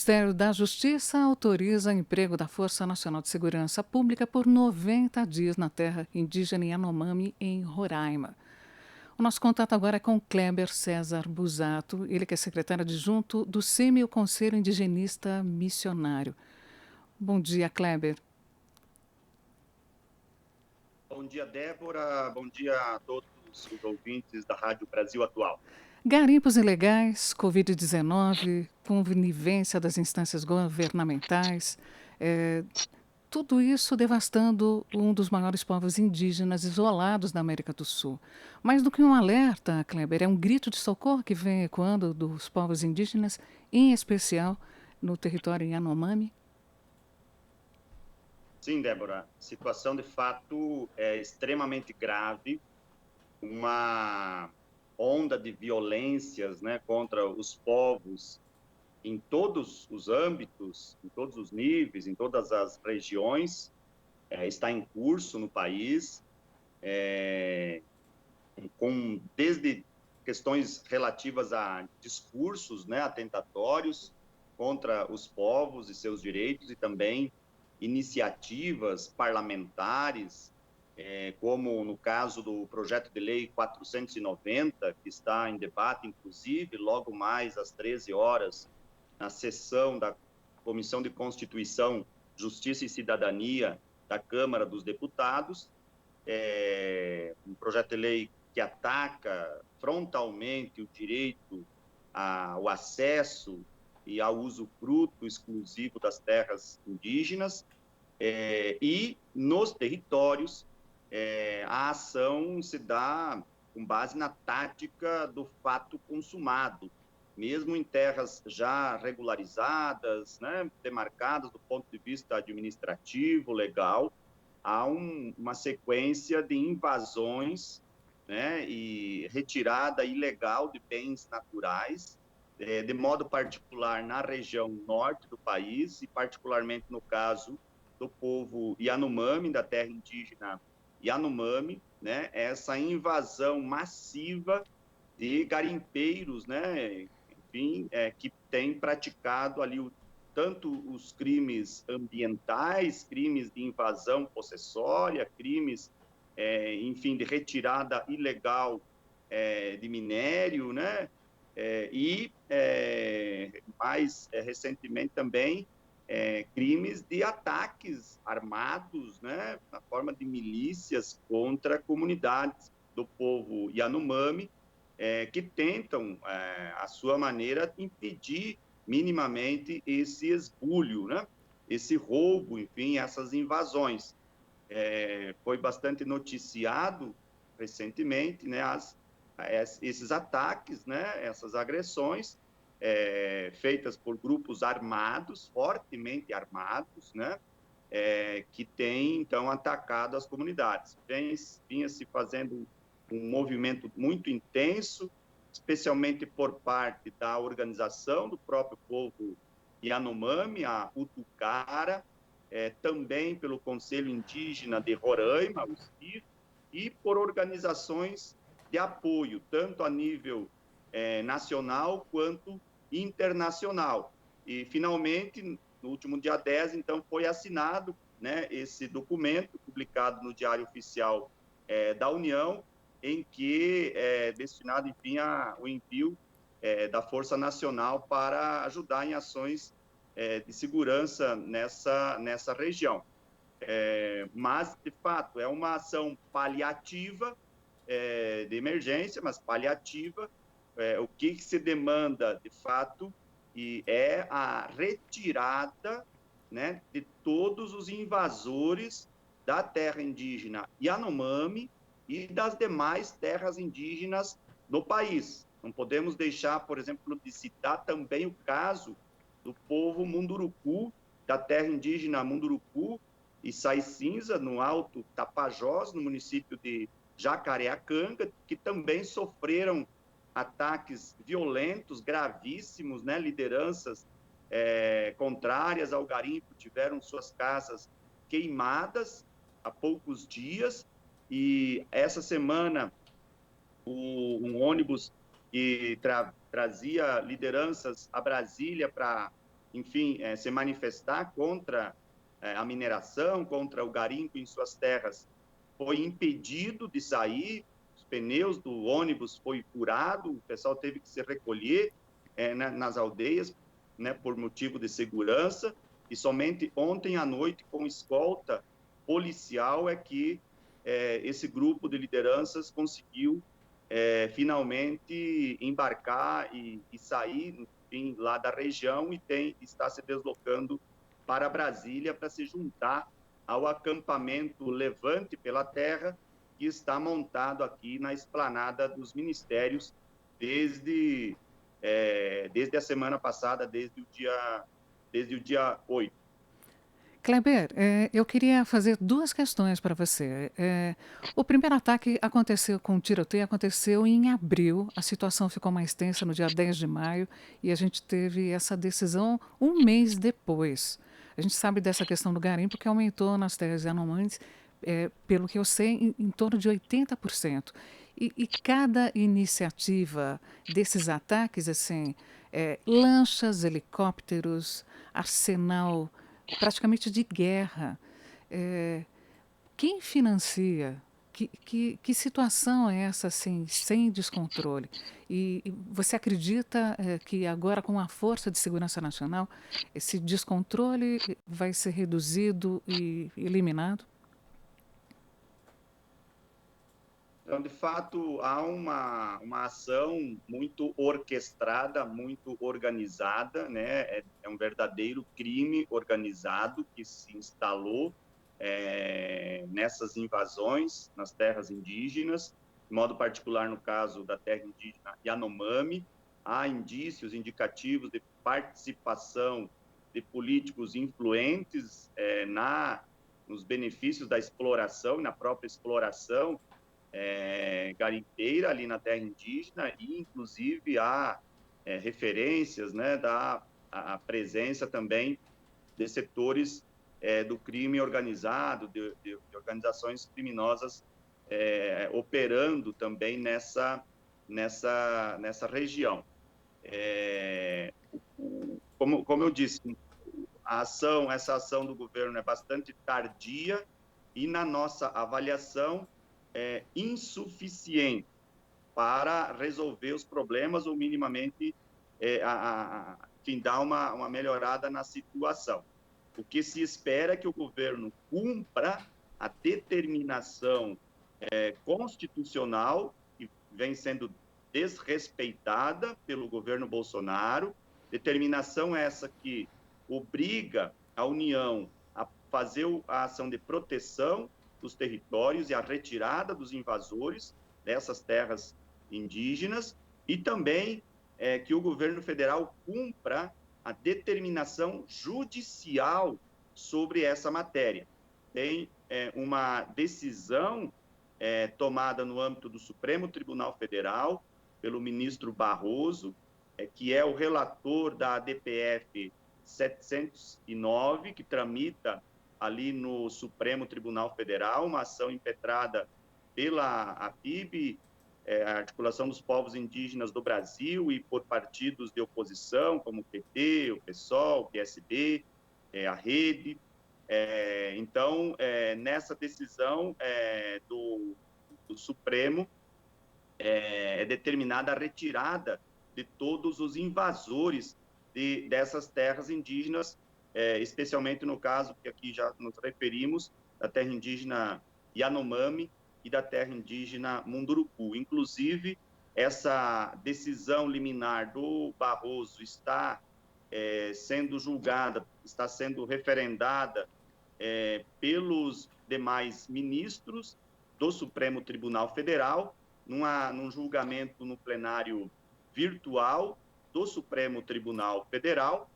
Ministério da Justiça autoriza emprego da Força Nacional de Segurança Pública por 90 dias na terra indígena Yanomami, em Roraima. O nosso contato agora é com Kleber César Busato, ele que é secretário adjunto do CEMI, o Conselho Indigenista Missionário. Bom dia, Kleber. Bom dia, Débora. Bom dia a todos os ouvintes da Rádio Brasil Atual. Garimpos ilegais, Covid-19, conivência das instâncias governamentais, eh, tudo isso devastando um dos maiores povos indígenas isolados da América do Sul. Mais do que um alerta, Kleber, é um grito de socorro que vem ecoando dos povos indígenas, em especial no território Yanomami. Sim, Débora, a situação de fato é extremamente grave, uma onda de violências, né, contra os povos em todos os âmbitos, em todos os níveis, em todas as regiões, está em curso no país, com desde questões relativas a discursos, né, atentatórios contra os povos e seus direitos, e também iniciativas parlamentares, como no caso do projeto de lei 490, que está em debate, inclusive, logo mais às 13 horas, na sessão da Comissão de Constituição, Justiça e Cidadania da Câmara dos Deputados, um projeto de lei que ataca frontalmente o direito ao acesso e ao usufruto exclusivo das terras indígenas, e nos territórios a ação se dá com base na tática do fato consumado, mesmo em terras já regularizadas, né, demarcadas do ponto de vista administrativo, legal, há uma sequência de invasões, né, e retirada ilegal de bens naturais, de modo particular na região norte do país, e particularmente no caso do povo Yanomami, da terra indígena Yanomami, né, essa invasão massiva de garimpeiros, né, enfim, que tem praticado ali tanto os crimes ambientais, crimes de invasão possessória, crimes, enfim, de retirada ilegal de minério, né, e mais recentemente também crimes de ataques armados, né, na forma de milícias contra comunidades do povo Yanomami, que tentam, à sua maneira, impedir minimamente esse esbulho, né? Esse roubo, enfim, essas invasões. Foi bastante noticiado recentemente, né, esses ataques, né, essas agressões feitas por grupos armados, fortemente armados, né, que têm, então, atacado as comunidades. Vinha se fazendo um movimento muito intenso, especialmente por parte da organização do próprio povo Yanomami, a Utucara, também pelo Conselho Indígena de Roraima, o CIR, e por organizações de apoio, tanto a nível nacional quanto internacional. E, finalmente, no último dia 10, então, foi assinado, né, esse documento, publicado no Diário Oficial da União, em que é destinado, enfim, ao envio da Força Nacional para ajudar em ações de segurança nessa região. Mas, de fato, é uma ação paliativa, de emergência, mas paliativa. O que se demanda, de fato, e é a retirada, né, de todos os invasores da terra indígena Yanomami e das demais terras indígenas do país. Não podemos deixar, por exemplo, de citar também o caso do povo Munduruku, da terra indígena Munduruku e Sai Cinza, no Alto Tapajós, no município de Jacareacanga, que também sofreram ataques violentos, gravíssimos, né? Lideranças contrárias ao garimpo tiveram suas casas queimadas há poucos dias, e essa semana um ônibus que trazia lideranças a Brasília para enfim, se manifestar contra a mineração, contra o garimpo em suas terras, foi impedido de sair, os pneus do ônibus foi furado, o pessoal teve que se recolher nas aldeias, né, por motivo de segurança, e somente ontem à noite, com escolta policial, é que esse grupo de lideranças conseguiu finalmente embarcar e sair, enfim, lá da região e está se deslocando para Brasília para se juntar ao acampamento Levante pela Terra, que está montado aqui na esplanada dos ministérios desde a semana passada, desde o dia 8. Kleber, eu queria fazer duas questões para você. O primeiro ataque aconteceu com o tiroteio, aconteceu em abril, a situação ficou mais tensa no dia 10 de maio e a gente teve essa decisão um mês depois. A gente sabe dessa questão do garimpo que aumentou nas terras Yanomamis, pelo que eu sei, em torno de 80%. E cada iniciativa desses ataques, assim, lanchas, helicópteros, arsenal praticamente de guerra. Quem financia? Que situação é essa, assim, sem descontrole? E você acredita que agora, com a Força de Segurança Nacional, esse descontrole vai ser reduzido e eliminado? Então, de fato, há uma ação muito orquestrada, muito organizada, né? É um verdadeiro crime organizado que se instalou nessas invasões nas terras indígenas, de modo particular no caso da terra indígena Yanomami. Há indícios indicativos de participação de políticos influentes nos benefícios da exploração, na própria exploração garimpeira ali na terra indígena, e inclusive há referências, né, a presença também de setores do crime organizado, de organizações criminosas operando também nessa região. Como eu disse, essa ação do governo é bastante tardia e, na nossa avaliação, insuficiente para resolver os problemas ou minimamente dar uma melhorada na situação. O que se espera é que o governo cumpra a determinação constitucional que vem sendo desrespeitada pelo governo Bolsonaro, determinação essa que obriga a União a fazer a ação de proteção dos territórios e a retirada dos invasores dessas terras indígenas, e também que o governo federal cumpra a determinação judicial sobre essa matéria. Tem uma decisão tomada no âmbito do Supremo Tribunal Federal pelo ministro Barroso, que é o relator da ADPF 709, que tramita ali no Supremo Tribunal Federal, uma ação impetrada pela APIB, a Articulação dos Povos Indígenas do Brasil, e por partidos de oposição, como o PT, o PSOL, o PSB, a Rede. Então, nessa decisão do Supremo, é determinada a retirada de todos os invasores dessas terras indígenas, especialmente no caso que aqui já nos referimos, da terra indígena Yanomami e da terra indígena Munduruku. Inclusive, essa decisão liminar do Barroso está sendo julgada, está sendo referendada pelos demais ministros do Supremo Tribunal Federal, num julgamento no plenário virtual do Supremo Tribunal Federal,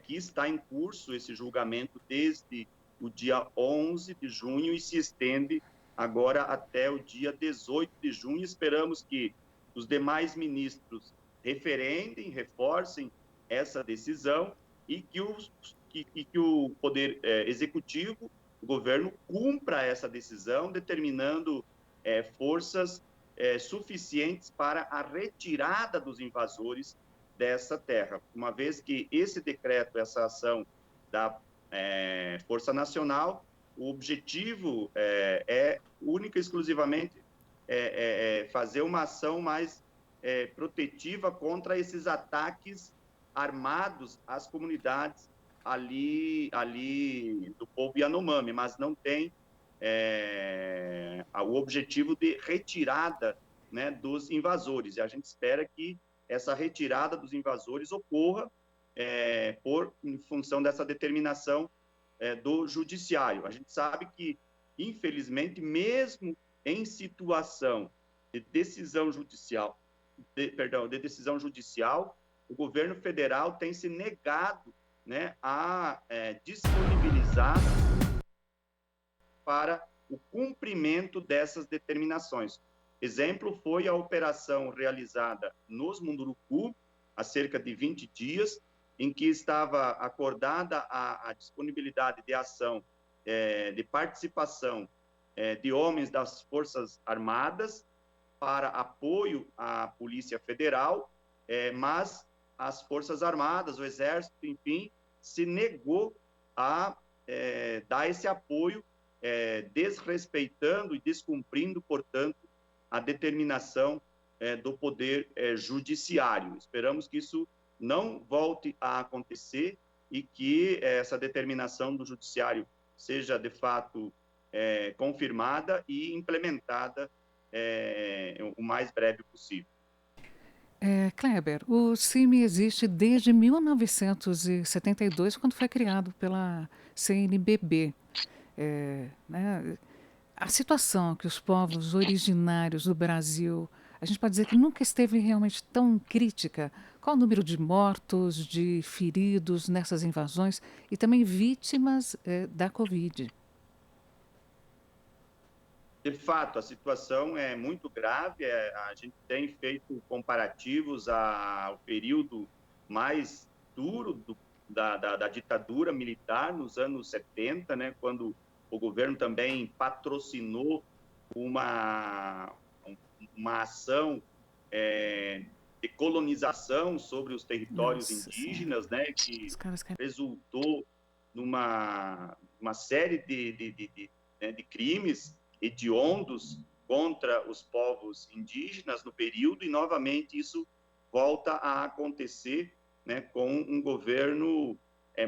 que está em curso esse julgamento desde o dia 11 de junho e se estende agora até o dia 18 de junho. Esperamos que os demais ministros referendem, reforcem essa decisão e que o Poder Executivo, o governo, cumpra essa decisão, determinando forças suficientes para a retirada dos invasores dessa terra, uma vez que esse decreto, essa ação da Força Nacional, o objetivo é única e exclusivamente fazer uma ação mais protetiva contra esses ataques armados às comunidades ali do povo Yanomami, mas não tem o objetivo de retirada, né, dos invasores. E a gente espera que essa retirada dos invasores ocorra em função dessa determinação do judiciário. A gente sabe que, infelizmente, mesmo em situação de decisão judicial, o governo federal tem se negado, né, a disponibilizar para o cumprimento dessas determinações. Exemplo foi a operação realizada nos Munduruku, há cerca de 20 dias, em que estava acordada a disponibilidade de ação, de participação de homens das Forças Armadas para apoio à Polícia Federal, mas as Forças Armadas, o Exército, enfim, se negou a dar esse apoio, desrespeitando e descumprindo, portanto, a determinação do Poder Judiciário. Esperamos que isso não volte a acontecer e que essa determinação do Judiciário seja, de fato, confirmada e implementada o mais breve possível. Kleber, o CIMI existe desde 1972, quando foi criado pela CNBB. Né, a situação que os povos originários do Brasil, a gente pode dizer que nunca esteve realmente tão crítica. Qual o número de mortos, de feridos nessas invasões e também vítimas da Covid? De fato, a situação é muito grave. A gente tem feito comparativos ao período mais duro da ditadura militar, nos anos 70, né, quando o governo também patrocinou uma ação de colonização sobre os territórios indígenas, né, que resultou numa série de crimes hediondos contra os povos indígenas no período, e novamente isso volta a acontecer, né, com um governo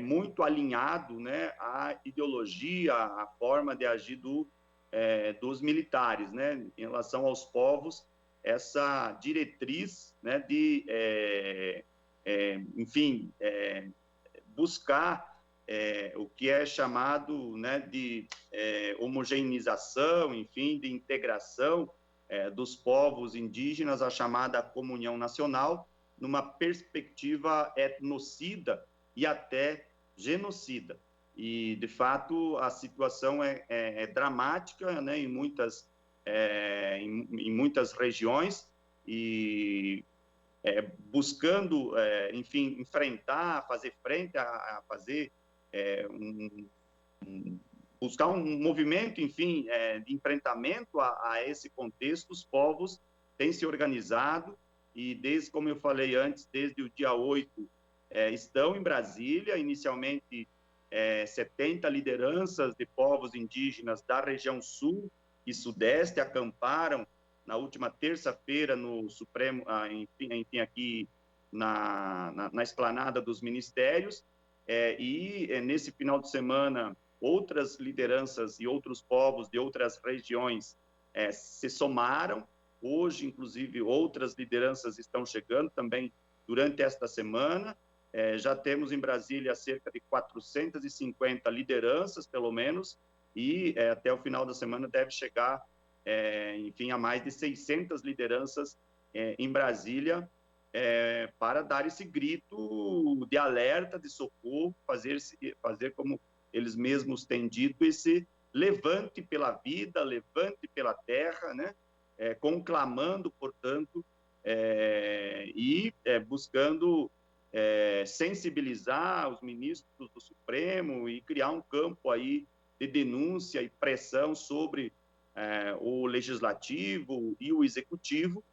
muito alinhado, né, à ideologia, à forma de agir dos militares, né, em relação aos povos, essa diretriz, né, de, enfim, buscar o que é chamado, né, de homogeneização, enfim, de integração dos povos indígenas, a chamada comunhão nacional, numa perspectiva etnocida e até genocida. E, de fato, a situação é dramática, né, em muitas regiões, e buscando, enfim, enfrentar, fazer frente a fazer buscar um movimento, enfim, de enfrentamento a esse contexto. Os povos têm se organizado e, como eu falei antes, desde o dia 8, estão em Brasília. Inicialmente, 70 lideranças de povos indígenas da região sul e sudeste acamparam na última terça-feira no Supremo, enfim, aqui na esplanada dos ministérios. Nesse final de semana, outras lideranças e outros povos de outras regiões se somaram. Hoje, inclusive, outras lideranças estão chegando também durante esta semana. Já temos em Brasília cerca de 450 lideranças, pelo menos, e até o final da semana deve chegar, enfim, a mais de 600 lideranças em Brasília, para dar esse grito de alerta, de socorro, fazer como eles mesmos têm dito, esse levante pela vida, levante pela terra, né? Conclamando, portanto, e buscando sensibilizar os ministros do Supremo e criar um campo aí de denúncia e pressão sobre o Legislativo e o Executivo,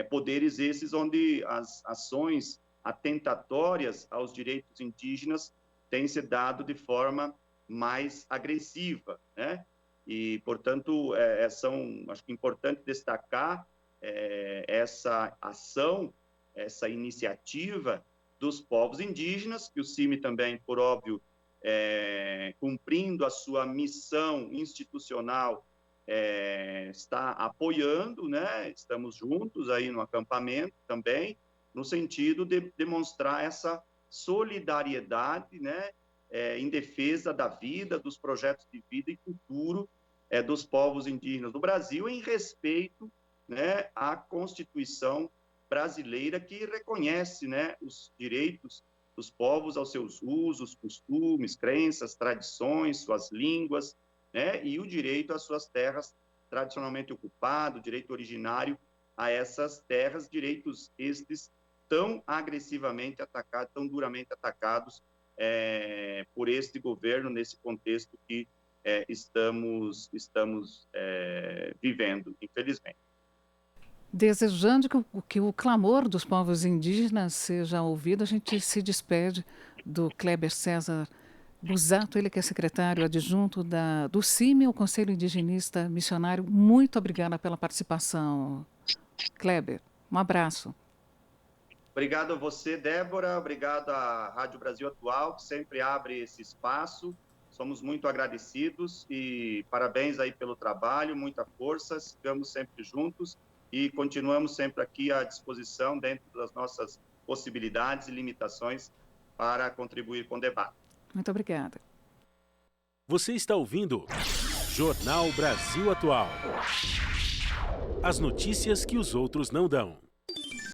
poderes esses onde as ações atentatórias aos direitos indígenas têm se dado de forma mais agressiva, né? E, portanto, acho que é importante destacar essa ação, essa iniciativa dos povos indígenas, que o CIMI também, por óbvio, cumprindo a sua missão institucional, está apoiando, né? Estamos juntos aí no acampamento também, no sentido de demonstrar essa solidariedade, né? Em defesa da vida, dos projetos de vida e futuro dos povos indígenas do Brasil, em respeito, né, à Constituição brasileira, que reconhece, né, os direitos dos povos aos seus usos, costumes, crenças, tradições, suas línguas, né, e o direito às suas terras tradicionalmente ocupadas, o direito originário a essas terras, direitos estes tão agressivamente atacados, tão duramente atacados por este governo, nesse contexto que estamos vivendo, infelizmente. Desejando que o clamor dos povos indígenas seja ouvido, a gente se despede do Kleber César Busato, ele que é secretário adjunto do CIMI, o Conselho Indigenista Missionário. Muito obrigada pela participação, Kleber. Um abraço. Obrigado a você, Débora. Obrigado à Rádio Brasil Atual, que sempre abre esse espaço. Somos muito agradecidos e parabéns aí pelo trabalho, muita força. Ficamos sempre juntos e continuamos sempre aqui à disposição, dentro das nossas possibilidades e limitações, para contribuir com o debate. Muito obrigada. Você está ouvindo Jornal Brasil Atual. As notícias que os outros não dão.